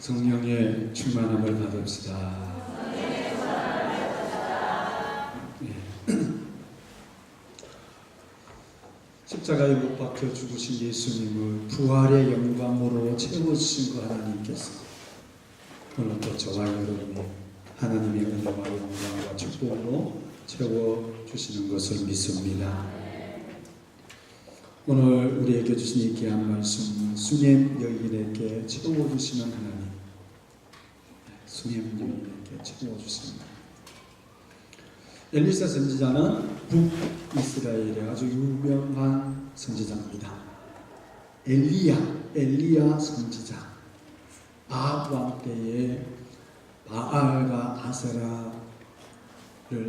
성령의 충만함을 받읍시다. 십자가에 못 박혀 죽으신 예수님을 부활의 영광으로 채워주신 그 하나님께서 오늘도 저와 여러분이 하나님의 은혜와 영광과 축복으로 채워주시는 것을 믿습니다. 오늘 우리에게 주신 이 귀한 말씀은 수넴 여인에게 채워주시는 하나님, 수넴 여인에게 채워주십니다. 엘리사 선지자는 북이스라엘의 아주 유명한 선지자입니다. 엘리야 선지자. 아합 왕 때에 바알과 아세라를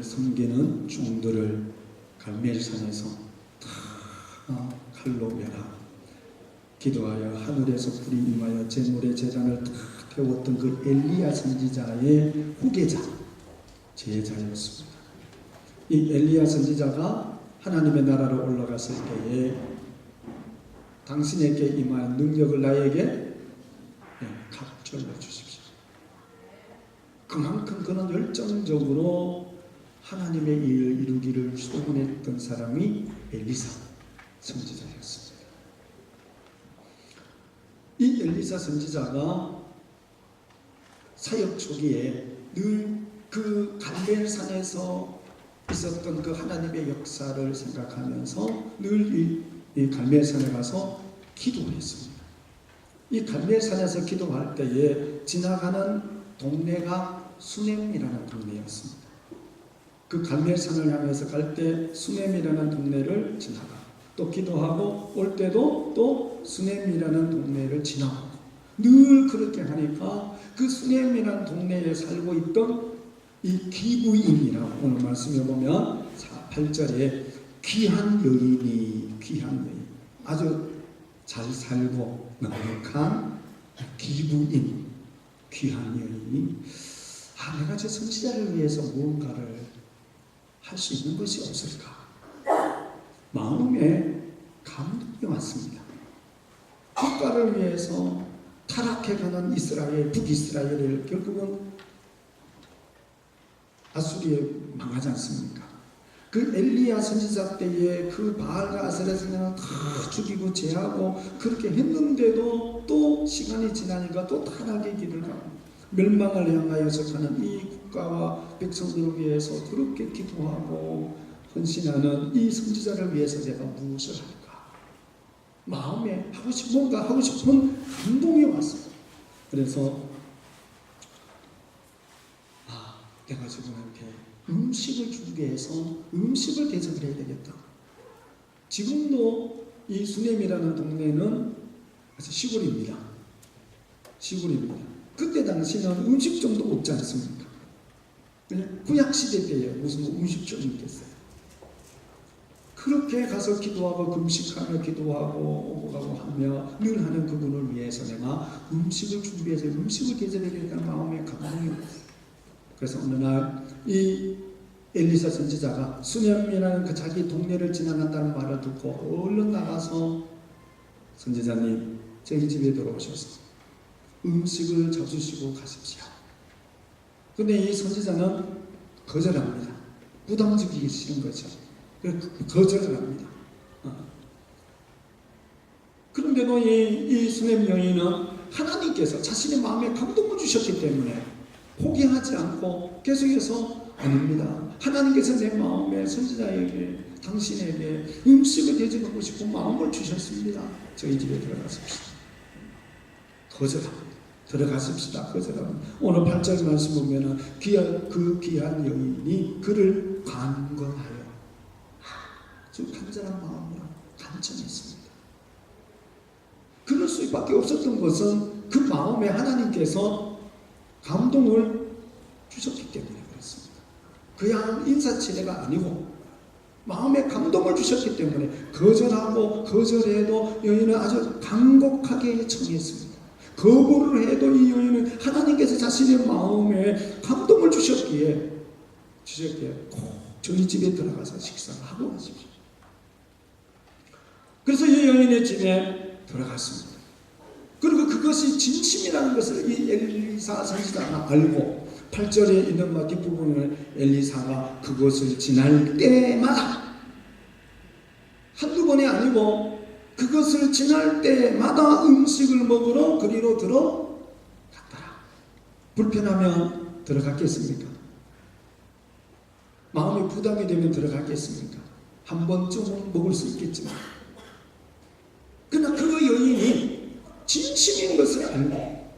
섬기는 종들을 갈멜산에서 다 칼로 멸하고 기도하여 하늘에서 불이 임하여 제물의 제단을 다 태웠던 그 엘리야 선지자의 후계자, 제자였습니다. 이 엘리야 선지자가 하나님의 나라로 올라갔을 때에 당신에게 임한 능력을 나에게 갑절로 주십시오. 그만큼 그는 열정적으로 하나님의 일을 이루기를 소원했던 사람이 엘리사 선지자였습니다. 이 엘리사 선지자가 사역 초기에 늘 그 갈멜산에서 있었던 그 하나님의 역사를 생각하면서 늘 이 갈멜산에 가서 기도했습니다. 이 갈멜산에서 기도할 때에 지나가는 동네가 수넴이라는 동네였습니다. 그 갈멜산을 향해서 갈 때 수넴이라는 동네를 지나가 또 기도하고 올 때도 또 수넴이라는 동네를 지나고 늘 그렇게 하니까 그 수넴이라는 동네에 살고 있던 이 기브인이라고 오늘 말씀에 보면 8절에 귀한 여인이 아주 잘 살고 넉넉한 기브인 귀한 여인이 내가 저 선지자를 위해서 무언가를 할 수 있는 것이 없을까? 마음에 감동이 왔습니다. 국가를 위해서 타락해가는 이스라엘, 북이스라엘을 결국은 아수리에 망하지 않습니까? 그 엘리야 선지자 때에 그 바알과 아세라 선지자는 다 죽이고 제하고 그렇게 했는데도 또 시간이 지나니까 또 타락의 길을 가고 멸망을 향하여서 가는 이 국가와 백성들을 위해서 그렇게 기도하고 헌신하는 이 선지자를 위해서 제가 무엇을 할까? 마음에 뭔가 하고 싶은 감동이 왔어요. 그래서 내가 저분한테 음식을 주기 위해서 음식을 대접을 해야 되겠다. 지금도 이 수넴이라는 동네는 시골입니다. 그때 당시는 음식점도 없지 않습니까? 구약시대 때에 무슨 음식점이 있겠어요. 그렇게 가서 기도하고 금식하며 기도하고 오고 가고 하며 늘 하는 그분을 위해서 내가 음식을 준비해서 음식을 대접해야겠다는 마음에 감동이 왔어요. 그래서 어느 날 이 엘리사 선지자가 수넴이라는 그 자기 동네를 지나간다는 말을 듣고 얼른 나가서 선지자님 저희 집에 들어오셔서 음식을 잡수시고 가십시오. 근데 이 선지자는 거절합니다. 부담 주기 싫은 거죠. 그래서 거절을 합니다. 그런데도 이 수넴 여인은 하나님께서 자신의 마음에 감동을 주셨기 때문에 포기하지 않고 계속해서 아닙니다. 하나님께서 내 마음에 선지자에게 당신에게 음식을 대접하고 싶은 마음을 주셨습니다. 저희 집에 들어가십시다. 거절합니다. 들어가십시다. 거절합니다. 오늘 8절 말씀 보면은 그 귀한 여인이 그를 간건하여 아주 간절한 마음으로 간청했습니다. 그럴 수밖에 없었던 것은 그 마음에 하나님께서 감동을 주셨기 때문에 그렇습니다. 그냥 인사치레가 아니고 마음에 감동을 주셨기 때문에 거절해도 여인은 아주 간곡하게 청했습니다. 거부를 해도 이 여인은 하나님께서 자신의 마음에 감동을 주셨기에 꼭 저희 집에 들어가서 식사를 하고 가십시오. 그래서 이 여인의 집에 들어갔습니다. 그리고 그것이 진심이라는 것을 이 엘리사 선지자가 알고 8절에 있는 뒷부분을 엘리사가 그것을 지날 때마다 한두 번이 아니고 그것을 지날 때마다 음식을 먹으러 그리로 들어갔더라. 불편하면 들어갔겠습니까? 마음이 부담이 되면 들어갔겠습니까? 한 번쯤은 먹을 수 있겠지만, 그러나 그 여인이 진심인 것을 알고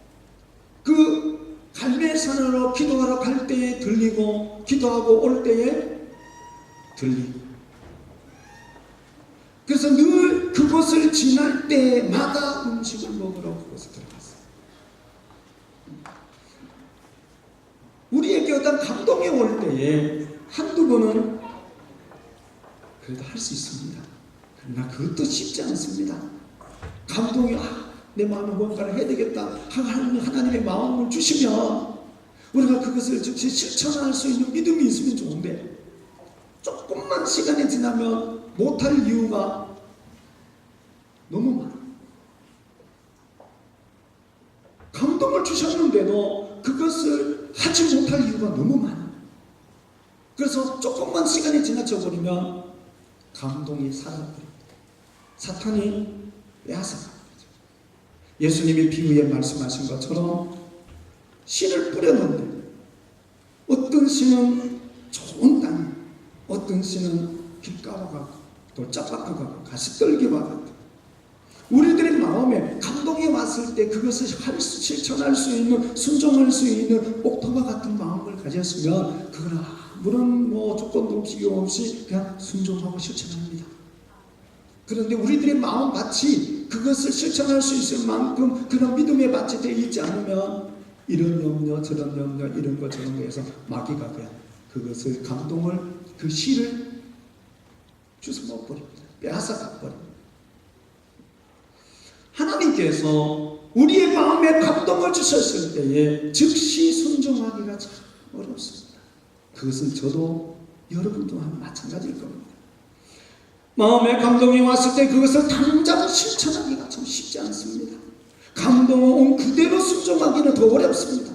그 갈멜산으로 기도하러 갈 때에 들리고 기도하고 올 때에 들리고, 그래서 늘 그곳을 지날 때마다 음식을 먹으러 그곳에 들어갔어요. 우리에게 어떤 감동이 올 때에 한두 번은 그래도 할 수 있습니다. 그러나 그것도 쉽지 않습니다. 감동이 내 마음에 뭔가를 해야 되겠다 하나님의 마음을 주시면 우리가 그것을 즉시 실천할 수 있는 믿음이 있으면 좋은데, 조금만 시간이 지나면 못할 이유가 너무 많아. 감동을 주셨는데도 그것을 하지 못할 이유가 너무 많아. 그래서 조금만 시간이 지나쳐 버리면 감동이 사라져버립니다. 사탄이 빼앗아갑니다. 예수님이 비유에 말씀하신 것처럼 씨를 뿌렸는데 어떤 씨는 좋은 땅에, 어떤 씨는 길가와 같고 돌짝밭과 같고 가시떨기와 같고, 우리들의 마음에 감동이 왔을 때 그것을 실천할 수 있는, 순종할 수 있는 옥토와 같은 마음을 가졌으면 그거는 아무런 조건도 없이 이유 없이 그냥 순종하고 실천합니다. 그런데 우리들의 마음밭이 그것을 실천할 수 있을 만큼 그런 믿음의 밭이 되어 있지 않으면 이런 염려 저런 염려 이런 것 저런 거에서 마귀가 그냥 그것을 감동을, 그 씨를 주워 먹어버립니다. 빼앗아 가버립니다. 하나님께서 우리의 마음에 감동을 주셨을 때에 즉시 순종하기가 참 어렵습니다. 그것은 저도 여러분도 마찬가지일 겁니다. 마음에 감동이 왔을 때 그것을 당장 실천하기가 참 쉽지 않습니다. 감동이 온 그대로 순종하기는 더 어렵습니다.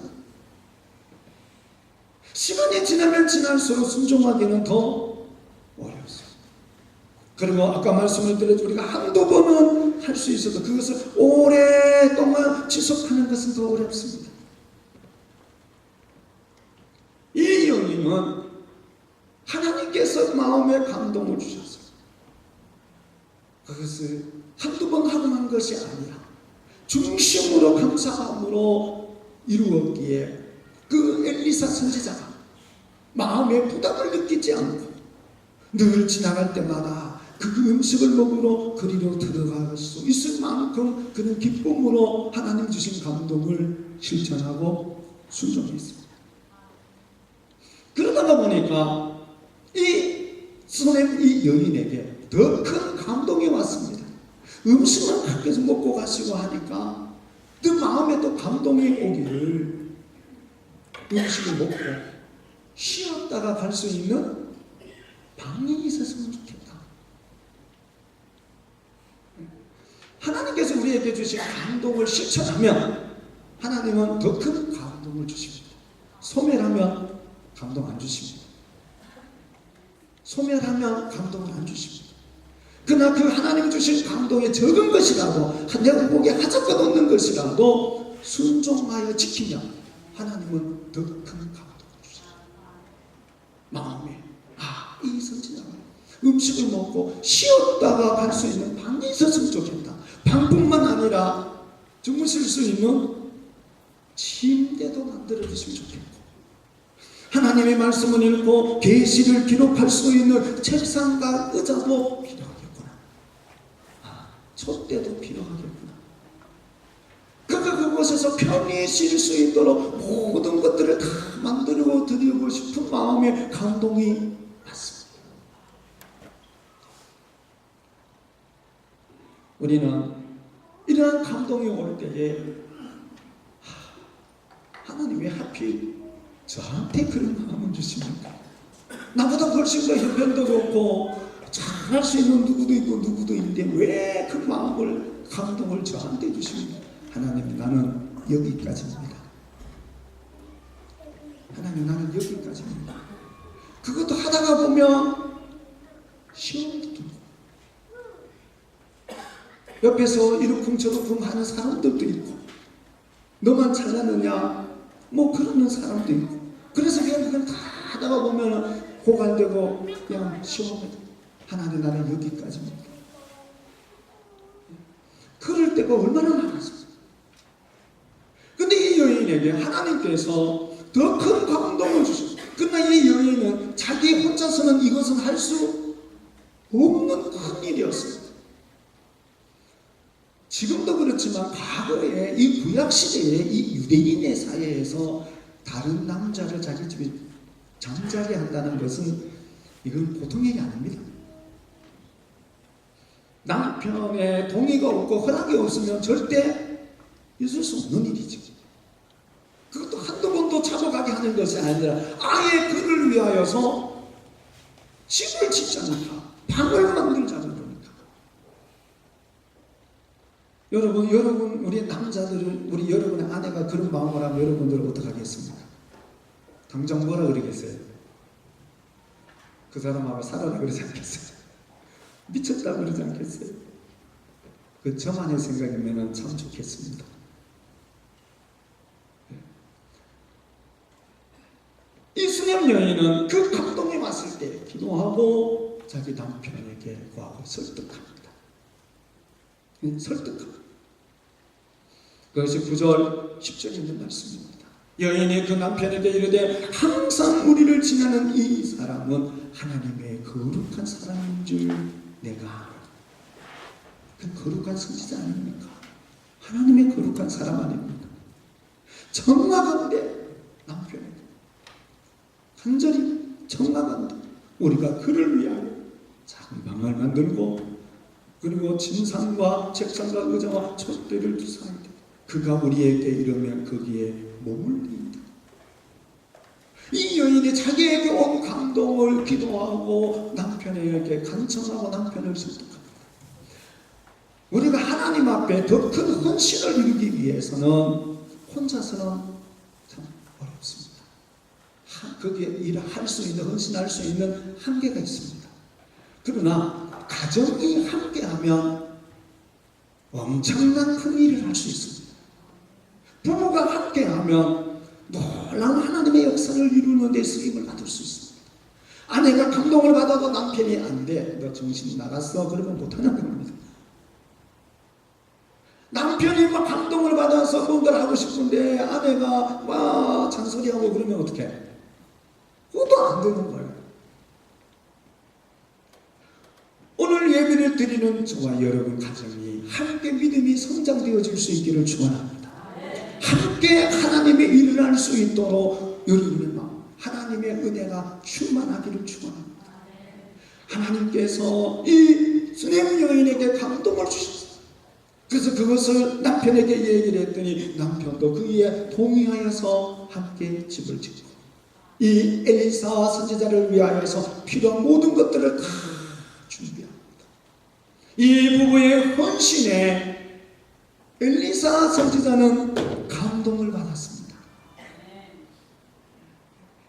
시간이 지나면 지날수록 순종하기는 더 어렵습니다. 그리고 아까 말씀을 드렸죠. 우리가 한두 번은 할 수 있어도 그것을 오랫동안 지속하는 것은 더 어렵습니다. 이 여인은 하나님께서 마음에 감동을 주셨어요. 그것을 한두 번 하고 만 것이 아니라 중심으로 감사함으로 이루었기에 그 엘리사 선지자가 마음에 부담을 느끼지 않고 늘 지나갈 때마다 그 음식을 먹으러 그리로 들어갈 수 있을 만큼 그는 기쁨으로 하나님 주신 감동을 실천하고 순종했습니다. 그러다가 보니까 이 여인에게 더 큰 감동이 왔습니다. 음식을 밖에서 먹고 가시고 하니까 그 마음에 또 감동이 오기를, 음식을 먹고 쉬었다가 갈 수 있는 방이 있었으면 좋겠다. 하나님께서 우리에게 주신 감동을 실천하면 하나님은 더 큰 감동을 주십니다. 소멸하면 감동 안 주십니다. 소멸하면 감동을 안 주십니다. 그러나 그 하나님 주신 감동에 적은 것이라도, 내 목에 하자껏 없는 것이라도 순종하여 지키면 하나님은 더 큰 감동을 주십니다. 마음에 이 선지자가 음식을 먹고 쉬었다가 갈 수 있는 방이 있었으면 좋겠다. 방뿐만 아니라 주무실 수 있는 침대도 만들어 주시면 좋겠고, 하나님의 말씀을 읽고 계시를 기록할 수 있는 책상과 의자도 필요하겠구나. 촛대도 필요하겠구나. 그가 그곳에서 편히 쉴 수 있도록 모든 것들을 다 만들고 드리고 싶은 마음의 감동이 왔습니다. 우리는 이러한 감동이 올 때에 하나님 왜 하필 저한테 그런 마음을 주십니까? 나보다 훨씬 더 형편도 좋고 잘할 수 있는 누구도 있고 누구도 있는데 왜 그 마음을, 감동을 저한테 주십니까? 하나님 나는 여기까지입니다. 하나님 나는 여기까지입니다. 그것도 하다가 보면 시험도 들고 옆에서 이러쿵저러쿵 하는 사람들도 있고 너만 잘하느냐 뭐 그러는 사람도 있고 그래서 결국은 다 하다가 보면 고갈되고 그냥 시험을 하나님 나는 여기까지입니다. 그럴 때가 얼마나 많았습니까? 근데 이 여인에게 하나님께서 더 큰 감동을 주셨어요. 그러나 이 여인은 자기 혼자서는 이것은 할 수 없는 큰 일이었습니다. 지금도 그렇지만 과거에 이 구약시대에 이 유대인의 사회에서 다른 남자를 자기 집에 잠자게 한다는 것은 이건 보통 일이 아닙니다. 남편의 동의가 없고 허락이 없으면 절대 있을 수 없는 일이지. 그것도 한두 번도 잡아가게 하는 것이 아니라 아예 그를 위하여서 집을 짓지 않을까, 방을 만들자는 겁니다. 여러분, 우리 남자들은, 우리 여러분의 아내가 그런 마음을 하면 여러분들은 어떻게 하겠습니까? 당장 뭐라 그러겠어요? 그 사람하고 살아라 그러지 않겠어요? 미쳤다 그러지 않겠어요? 그 저만의 생각이면 참 좋겠습니다. 이 수녀 여인은 그 감동이 왔을 때 기도하고 자기 남편에게 구하고 설득합니다. 설득합니다. 그것이 9절 10절에 있는 말씀입니다. 여인이 그 남편에게 이르되 항상 우리를 지나는 이 사람은 하나님의 거룩한 사람인 줄 내가 알아. 그 거룩한 선지자 아닙니까? 하나님의 거룩한 사람 아닙니까? 정확한데 남편에게 간절히 정확한데 우리가 그를 위하여 작은 방을 만들고 그리고 침상과 책상과 의자와 촛대를 두사하되 그가 우리에게 이르면 거기에 머물리이다. 이 여인이 자기에게 온 감동을 기도하고 남편에게 간청하고 남편을 설득합니다. 우리가 하나님 앞에 더 큰 헌신을 이루기 위해서는 혼자서는 참 어렵습니다. 거기에 일할 수 있는, 헌신할 수 있는 한계가 있습니다. 그러나 가정이 함께하면 엄청난 큰 일을 할 수 있습니다. 부부가 함께하면 놀라운 하나님의 역사를 이루는 데 쓰임을 받을 수 있습니다. 아내가 감동을 받아도 남편이 안 돼, 너 정신 나갔어, 그러면 못하는 겁니다. 남편이 막 감동을 받아서 뭔가를 하고 싶은데 아내가 막 잔소리하고 그러면 어떡해? 그것도 안 되는 거예요. 오늘 예배를 드리는 저와 여러분 가정이 함께 믿음이 성장되어질 수 있기를 축원합니다. 함께 하나님의 일을 할 수 있도록 여러분의 마음, 하나님의 은혜가 충만하기를 축원합니다. 하나님께서 이 수냄 여인에게 감동을 주셨어요. 그래서 그것을 남편에게 얘기를 했더니 남편도 그에 동의하여서 함께 집을 짓고 이 엘리사 선지자를 위하여서 필요한 모든 것들을 다 준비합니다. 이 부부의 헌신에 엘리사 선지자는 감동을 받았습니다.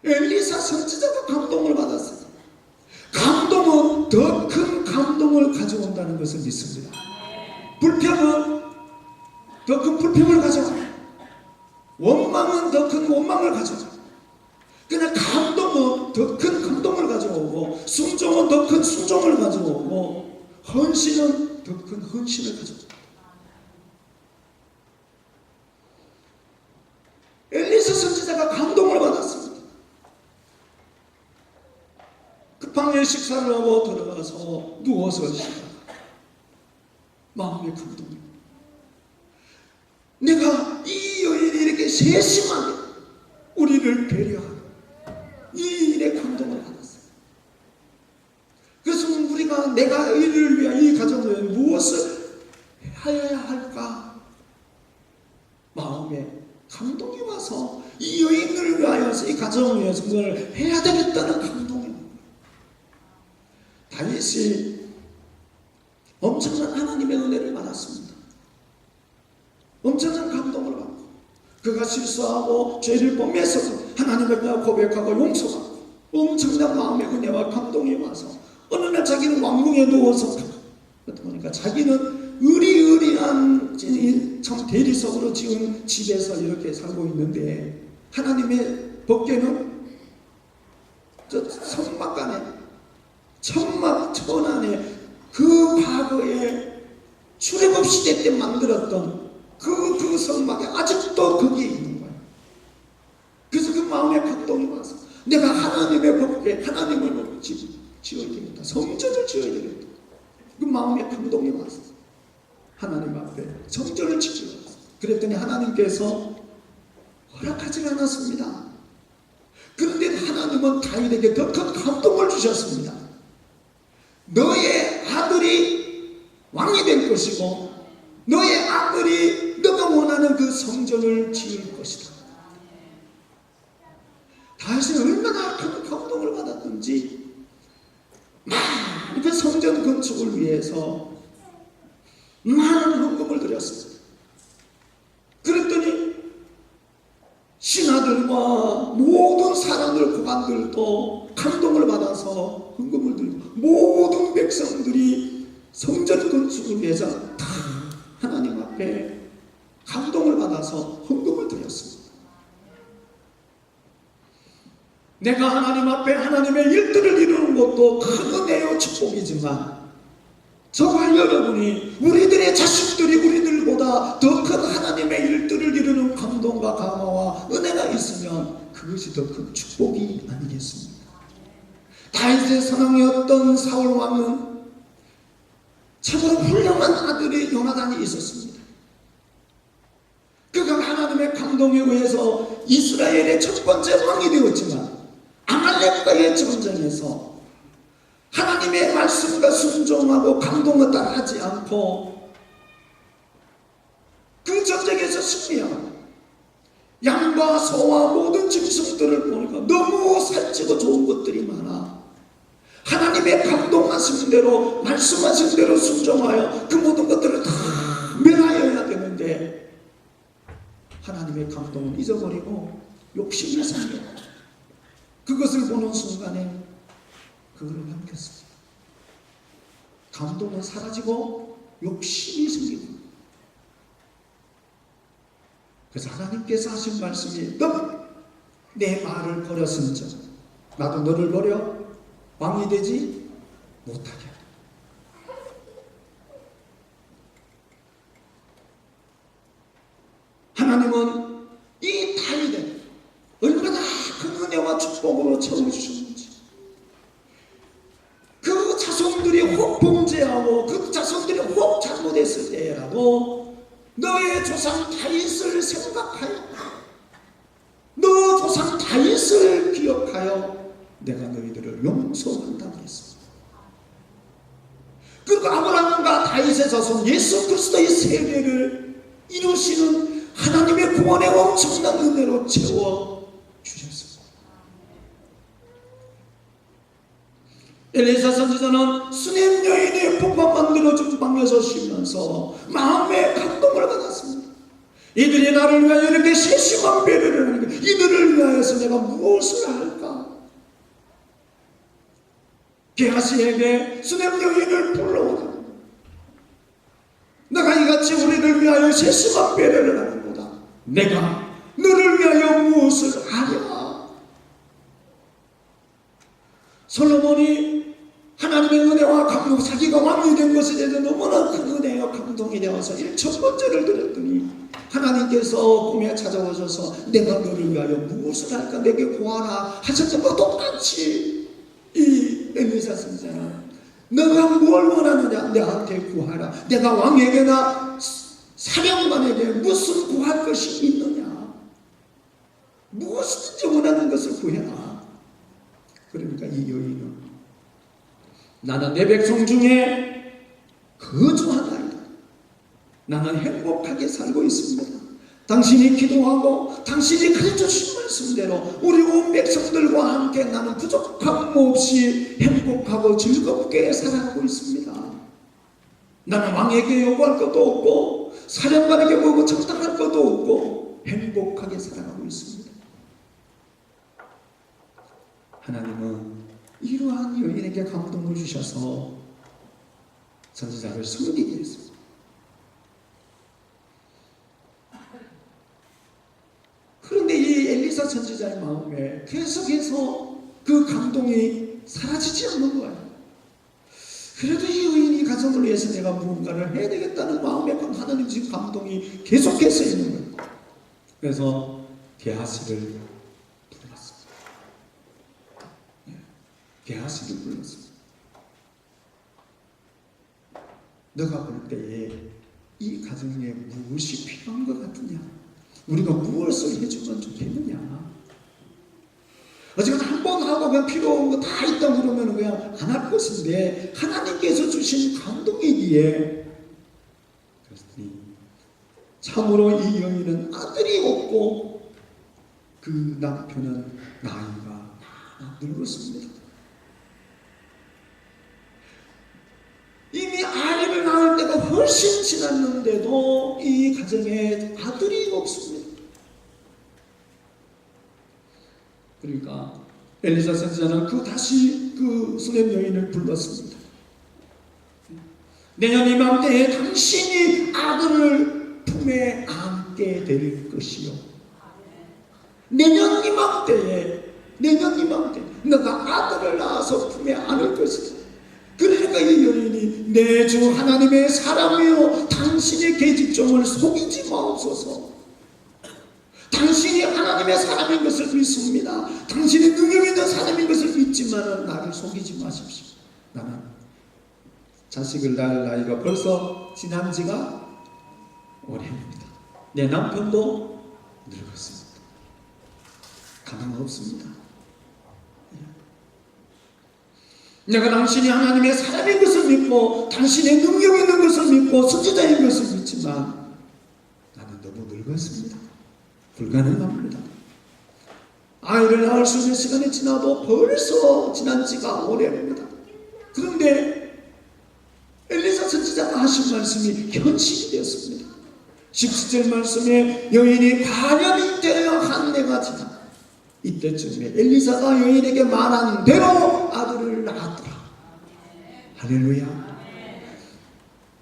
엘리사 선지자가 감동을 받았어요. 감동은 더 큰 감동을 가져온다는 것을 믿습니다. 불평은 더 큰 불평을 가져와요. 원망은 더 큰 원망을 가져와요. 그러나 감동은 더 큰 감동을 가져오고 순종은 더 큰 순종을 가져오고 헌신은 더 큰 헌신을 가져옵니다. 엘리사 선지자가 감동을 받았습니다. 급하게 식사를 하고 들어가서 누워서 쉬다가 마음의 감동이 내가 이 여인이 이렇게 세심하게 우리를 배려하고 이 일에 감동을 받았어요. 그래서 우리가 내가 이를 위해 이 가정을 위해 무엇을 해야 할까 마음에 감동이 와서 이 여인을 위하여서 이 가정을 위해서 그걸 해야 되겠다는 감동이 와요. 다윗이 엄청난 하나님의 은혜를 받았습니다. 엄청난 감동을 받고 그가 실수하고 죄를 범해서 하나님 앞에 고백하고 용서받고 엄청난 마음의 은혜와 감동이 와서 어느 날 자기는 왕궁에 누워서 보니까 자기는 의리의리한 참 대리석으로 지은 집에서 이렇게 살고 있는데 하나님의 법궤는 저 성막 안에 천막 천안에 그 과거에 출애굽 시대 때 만들었던 그 성막에 아직도 거기에 있는 거예요. 그래서 그 마음에 감동이 와서 내가 하나님의 법궤 하나님을 지어야 되겠다. 성전을 지어야 되겠다. 그 마음에 감동이 와서 하나님 앞에 성전을 지키려 왔어요. 그랬더니 하나님께서 허락하지 않았습니다. 그런데 하나님은 다윗에게 더 큰 감동을 주셨습니다. 너의 아들이 왕이 될 것이고 너의 아들이 너가 원하는 그 성전을 지을 것이다. 다윗이 얼마나 큰 감동을 받았는지 그 성전 건축을 위해서 많은 헌금을 드렸습니다. 그랬더니 신하들과 모든 사람들 고관들도 감동을 받아서 헌금을 들고 모든 백성들이 성전 건축을 위해서 다 하나님 앞에 감동을 받아서 헌금을 드렸습니다. 내가 하나님 앞에 하나님의 일들을 이루는 것도 큰 은혜요 축복이지만 저와 여러분이 우리들의 자식들이 우리들보다 더 큰 하나님의 일들을 이루는 감동과 감화와 은혜가 있으면 그것이 더 큰 축복이 아니겠습니까? 다윗의 사랑이었던 사울 왕은 참으로 훌륭한 아들이 요나단이 있었습니다. 그가 하나님의 감동에 의해서 이스라엘의 첫 번째 왕이 되었지만 아말렉과의 전쟁에서 하나님의 말씀과 순종하고 감동을 따라하지 않고 그 전쟁에서 승리하고 양과 소와 모든 짐승들을 보니까 너무 살찌고 좋은 것들이 많아. 하나님의 감동하신 대로 말씀하신 대로 순종하여 그 모든 것들을 다 멸하여야 되는데 하나님의 감동을 잊어버리고 욕심이 생겨 그것을 보는 순간에 그걸 남겼습니다. 감동은 사라지고 욕심이 생기고 그래서 하나님께서 하신 말씀이 너 내 말을 버렸은즉 나도 너를 버려 왕이 되지 못하게 하라. 하나님은 이 다윗을 얼마나 큰 은혜와 축복으로 채워주셨는지 그 자손들이 혹 범죄하고 그 자손들이 혹 잘못했을 때라도 너의 조상 다윗을 생각하여 너 조상 다윗을 기억하여 내가 너희들을 용서한다고 했습니다. 그리고 아브라함과 다윗의 자손 예수 그리스도의 세대를 이루시는 하나님의 구원의 엄청난 은혜로 채워주셨습니다. 엘리사 선지자는 수냄 여인의 복만 만들어준 방에서 쉬면서 마음의 감동을 받았습니다. 이들이 나를 위하여 이렇게 세심한 배려를 하는데 이들을 위하여서 내가 무엇을 할까? 게하시에게 수냄 여인을 불러오라. 내가 이같이 우리를 위하여 세심한 배려를 하는구나. 내가 너를 위하여 무엇을 하랴? 솔로몬이 하나님의 은혜와 감동, 자기가 왕이 된 것에 대해서 너무나 큰 은혜와 감동이 되어서 1,000번째를 드렸더니 하나님께서 꿈에 찾아오셔서 내가 너를 위하여 무엇을 할까 내게 구하라 하셨던 것 똑같이 이 엘리사 선지자는 너가 뭘 원하느냐 내한테 구하라. 내가 왕에게나 사령관에게 무슨 구할 것이 있느냐 무엇이든지 원하는 것을 구해라. 그러니까 이 여인은 나는 내 백성 중에 거주하나이다. 나는 행복하게 살고 있습니다. 당신이 기도하고 당신이 가르쳐주신 말씀대로 우리 온 백성들과 함께 나는 부족함 없이 행복하고 즐겁게 살아가고 있습니다. 나는 왕에게 요구할 것도 없고 사령관에게 뭐고 청탁할 것도 없고 행복하게 살아가고 있습니다. 하나님은 이러한 여인에게 감동을 주셔서 선지자를 섬기게 했습니다. 그런데 이 엘리사 선지자의 마음에 계속해서 그 감동이 사라지지 않는 거예요. 그래도 이 여인이 가정을 위해서 내가 무언가를 해야 되겠다는 마음에 하나님 지금 감동이 계속해서 있는 거예요. 그래서 게하시를 불렀습니다. 게하시를 불렀습니다. 너가 볼 때에 이 가정에 무엇이 필요한 것 같으냐? 우리가 무엇을 해주면 좋겠느냐? 어쨌든 한 번 하고 그냥 필요한 거 다 있다 그러면 그냥 안 할 것인데 하나님께서 주신 감동이기에 그랬더니 참으로 이 여인은 아들이 없고 그 남편은 나이가 늙었습니다. 이미 아이를 낳을 때가 훨씬 지났는데도 이 가정에 아들이 없습니다. 그러니까 엘리사 선지자는 다시 그 수렘 여인을 불렀습니다. 내년 이맘때에 당신이 아들을 품에 안게 될 것이요. 내년 이맘때에 너가 아들을 낳아서 품에 안을 것이다. 그러니까 이 여인이 내 주 하나님의 사람이여 당신의 계집종을 속이지 마옵소서. 당신이 하나님의 사람인 것을 믿습니다. 당신이 능력 있는 사람인 것을 믿지만 나를 속이지 마십시오. 나는 자식을 낳을 나이가 벌써 지난 지가 오래입니다. 내 남편도 늙었습니다. 가망 없습니다. 내가 당신이 하나님의 사람인 것을 믿고 당신의 능력 있는 것을 믿고 선지자인 것을 믿지만 나는 너무 늙었습니다. 불가능합니다. 아이를 낳을 수 있는 시간이 지나도 벌써 지난 지가 오래입니다. 그런데 엘리사 선지자가 하신 말씀이 현실이 되었습니다. 17절 말씀에 여인이 과년이 되어 한 해가 지나 이때쯤에 엘리사가 여인에게 말한 대로 아들을 낳았더라. 할렐루야.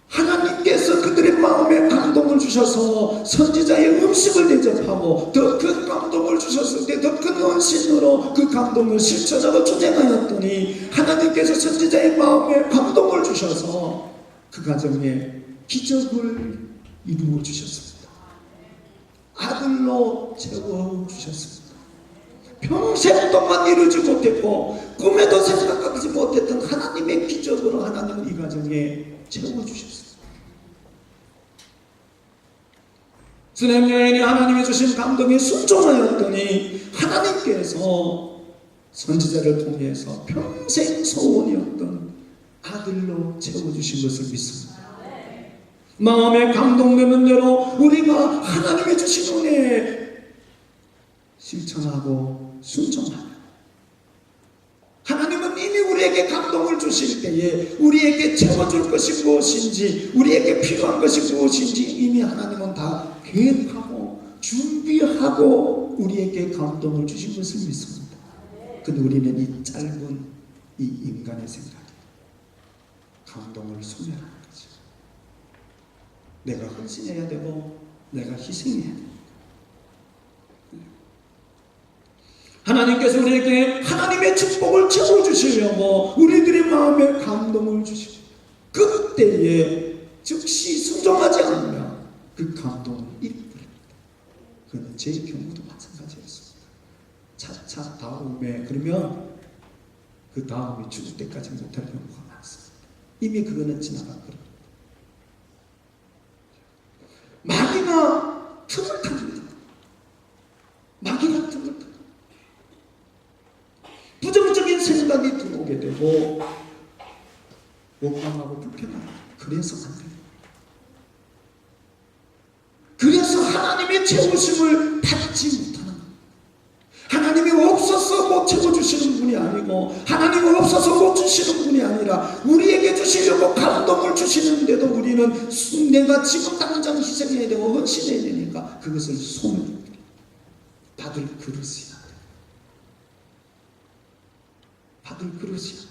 하나님께서 그들의 마음에 감동을 주셔서 선지자의 음식을 대접하고 더 큰 감동을 주셨을 때 더 큰 헌신으로 그 감동을 실천하고 투쟁하였더니 하나님께서 선지자의 마음에 감동을 주셔서 그 가정에 기적을 이루어 주셨습니다. 아들로 채워주셨습니다. 평생 동안 이루지 못했고 꿈에도 생각하지 못했던 하나님의 기적으로 하나님은 이 가정에 채워주셨습니다. 수렘 여인이 하나님이 주신 감동에 순종하였더니 하나님께서 선지자를 통해서 평생 소원이었던 아들로 채워주신 것을 믿습니다. 마음에 감동되는 대로 우리가 하나님이 주신 은혜에 실천하고 순종하며 하나님은 이미 우리에게 감동을 주실 때에 우리에게 채워줄 것이 무엇인지 우리에게 필요한 것이 무엇인지 이미 하나님은 다 계획하고 준비하고 우리에게 감동을 주신 것을 믿습니다. 근데 우리는 이 짧은 이 인간의 생각에 감동을 소멸하는 거죠. 내가 헌신해야 되고 내가 희생해야 됩니다. 하나님께서 우리에게 하나님의 축복을 채워주시려고 우리들의 마음에 감동을 주시고 그때에 즉시 순종하지 않으면 그 감동을 잃어버립니다. 그는 제 경우도 마찬가지였습니다. 차차 다음에 그러면 그 다음에 죽을 때까지 못할 경우가 많습니다. 이미 그거는 지나가버립니다. 마귀가 틈을 탑니다. 마귀가 틈을 탑니다. 부정적인 생각이 들어오게 되고 원망하고 불평하고 그래서 안 돼요. 그래서 하나님의 채우심을 받지 못하는 거예요. 하나님이 없어서 못 채워주시는 분이 아니고 하나님 없어서 못 주시는 분이 아니라 우리에게 주시려고 감동을 주시는데도 우리는 내가 지금 당장 희생해야 되고 헌신해야 되니까 그것을 손을 받을 그릇이야. 받을 그릇이야.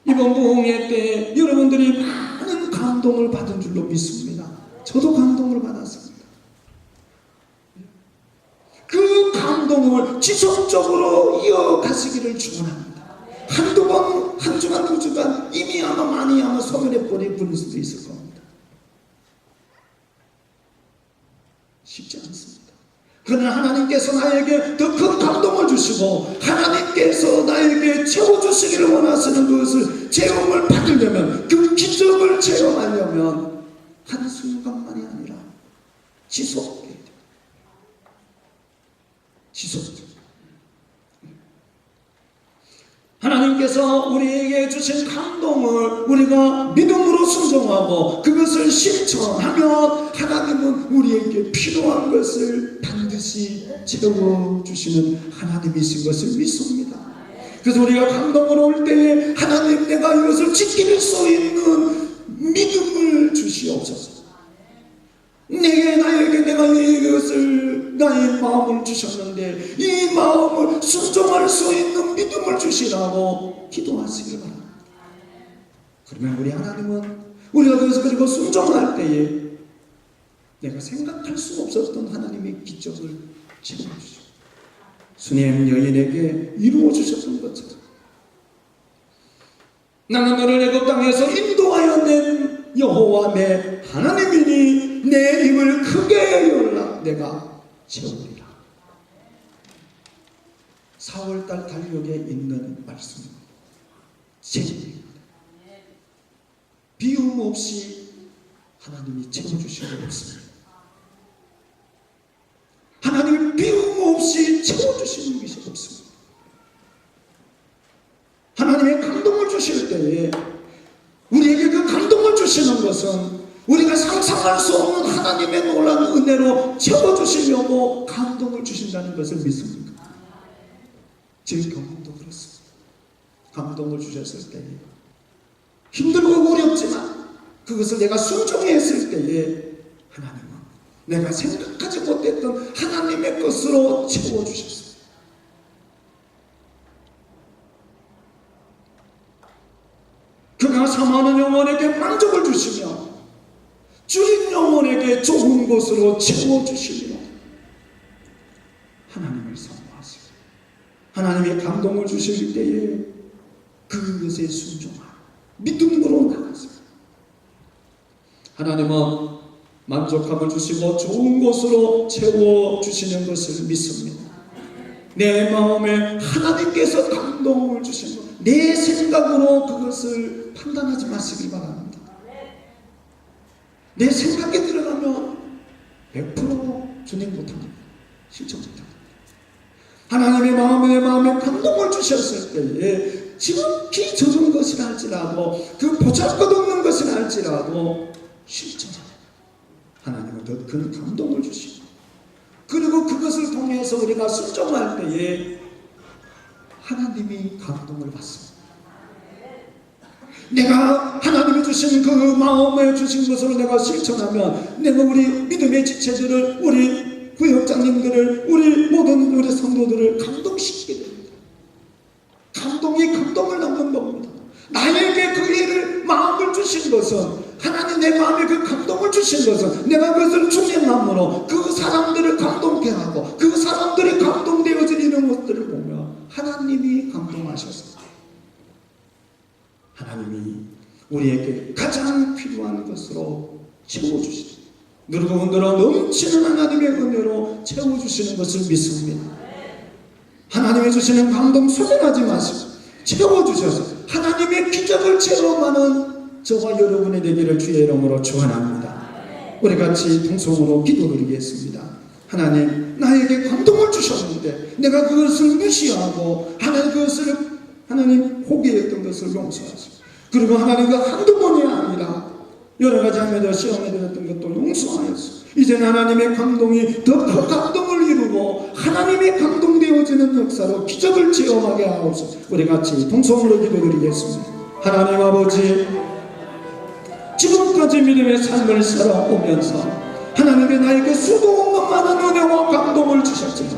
이번 부흥회 때 여러분들이 많은 감동을 받은 줄로 믿습니다. 저도 감동을 받았습니다. 그 감동을 지속적으로 이어가시기를 축원합니다. 한두 번, 한 주간, 두 주간 이미 아마 많이 아마 소멸해 버릴 수도 있을 겁니다. 쉽지 않습니다. 그러나 하나님께서 나에게 더 큰 감동을 주시고 하나님께서 나에게 채워주시기를 원하시는 그것을 체험을 받으려면 그 기적을 체험하려면 한순간만이 아니라 지속해야 돼요. 지속적으로. 하나님께서 우리에게 주신 감동을 우리가 믿음으로 순종하고 그것을 실천하면 하나님은 우리에게 필요한 것을 반드시 채워주시는 하나님이신 것을 믿습니다. 그래서 우리가 감동을 올 때에 하나님 내가 이것을 지킬 수 있는 믿음을 주시옵소서. 나에게 내가 이것을 나의 마음을 주셨는데 이 마음을 순종할 수 있는 믿음을 주시라고 기도하시길 바랍니다. 그러면 우리 하나님은 우리가 그리고 순종할 때에 내가 생각할 수 없었던 하나님의 기적을 채워주시고 수넴 여인에게 이루어주셨던 것처럼 나는 너를 애굽 땅에서 인도하여 낸 여호와 내 하나님이니 내 입을 크게 열라 내가 채우리라. 4월달 달력에 있는 말씀입니다. 제입니다. 비움 없이 하나님이 채워주신 것 없습니다. 하나님이 비움 없이 채워주시는 것이 없습니다. 하나님의 감동을 주실 때에 우리에게 그 감동을 주시는 것은 우리가 상상할 수 없는 하나님의 놀라운 은혜로 채워주시려고 감동을 주신다는 것을 믿습니다. 제 경험도 그렇습니다. 감동을 주셨을 때에 힘들고 어렵지만 그것을 내가 순종했을 때에 하나님은 내가 생각하지 못했던 하나님의 것으로 채워주셨습니다. 그가 사모하는 영혼에게 만족을 주시며 줄인 영혼에게 좋은 것으로 채워주시리라. 하나님을 사모하시고 하나님의 감동을 주실 때에 그것에 순종하고 믿음으로 나가십니다. 하나님은 만족함을 주시고 좋은 것으로 채워주시는 것을 믿습니다. 내 마음에 하나님께서 감동을 주신 것, 내 생각으로 그것을 판단하지 마시기 바랍니다. 내 생각에 들어가면 100% 준행 못합니다. 실천 못합니다. 하나님의 마음에 감동을 주셨을 때에 지극히 적은 것이라 할지라도 그 보잘것없는 것이라 할지라도 실천합니다. 하나님은 더 큰 감동을 주시고 그리고 그것을 통해서 우리가 순종할 때에 하나님이 감동을 받습니다. 내가 하나님이 주신 그 마음에 주신 것을 내가 실천하면 내가 우리 믿음의 지체들을 우리 구역장님들을 우리 모든 우리 성도들을 감동시키게 됩니다. 감동이 감동을 낳는 겁니다. 나에게 그 일을 마음을 주신 것은 하나님 내 마음에 그 감동을 주신 것은 내가 그것을 준행함으로 그 사람들을 감동케 하고 그 사람들이 감동되어지는 것들을 보며 하나님이 감동하셔서 하나님이 우리에게 가장 필요한 것으로 채워주시죠. 누르고 흔들어 넘치는 하나님의 은혜로 채워주시는 것을 믿습니다. 하나님이 주시는 감동 소진하지 마시고 채워주셔서 하나님의 기적을 체험하는 저와 여러분의 되기를 주의 이름으로 축원합니다. 우리 같이 통성으로 기도드리겠습니다. 하나님, 나에게 감동을 주셨는데 내가 그것을 무시하고 하나님 포기했던 것을 용서하시고 그리고 하나님과 한두 번이 아니라 여러 가지 하면서 시험에 들었던 것도 용서하였소. 이제는 하나님의 감동이 더 큰 감동을 이루고 보이고 하나님이 감동되어지는 역사로 기적을 체험하게 하옵소서. 우리 같이 동성으로 기도드리겠습니다. 하나님 아버지, 지금까지 믿음의 삶을 살아오면서 하나님의 나에게 수도 없는 많은 은혜와 감동을 주셨지만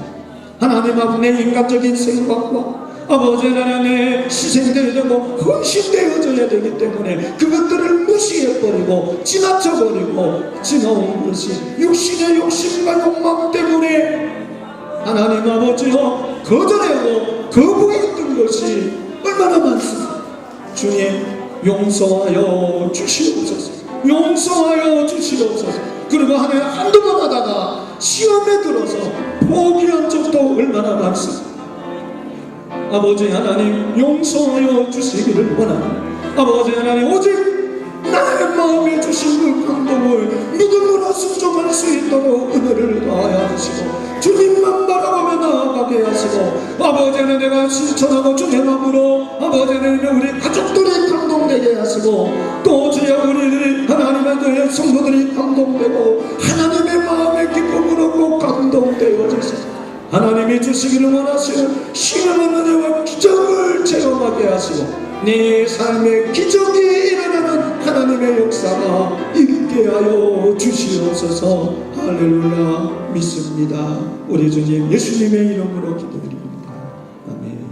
하나님 앞에 내 인간적인 생각과 아버지 하나님의 희생되어야 되고 헌신되어져야 되기 때문에 그것들을 무시해버리고 지나쳐버리고 지나온 것이 육신의 욕심과 욕망 때문에 하나님 아버지여 거절하고 거부했던 것이 얼마나 많습니까? 주님 용서하여 주시옵소서. 용서하여 주시옵소서. 그리고 하나님 한두 번 하다가 시험에 들어서 포기한 적도 얼마나 많습니까? 아버지 하나님 용서하여 주시기를 원합니다. 아버지 하나님 오직 나의 마음에 주신 그 감동을 믿음으로 순종할 수 있도록 은혜를 더하여 주시고 주님만 바라보며 나아가게 하시고 아버지 하나님 내가 실천하고 주의 마음으로 아버지 하나님 우리 가족들이 감동되게 하시고 또 주여 우리들이 하나님의 성도들이 감동되고 하나님의 마음의 기쁨으로 꼭 감동되어 주시고 하나님이 주시기를 원하시는 신령한 은혜와 기적을 체험하게 하시고 네 삶의 기적이 일어나는 하나님의 역사가 있게 하여 주시옵소서. 할렐루야 믿습니다. 우리 주님 예수님의 이름으로 기도드립니다. 아멘.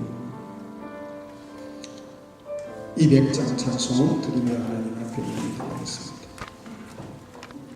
200장 찬송 드리며 하나님 앞에 기도하겠습니다.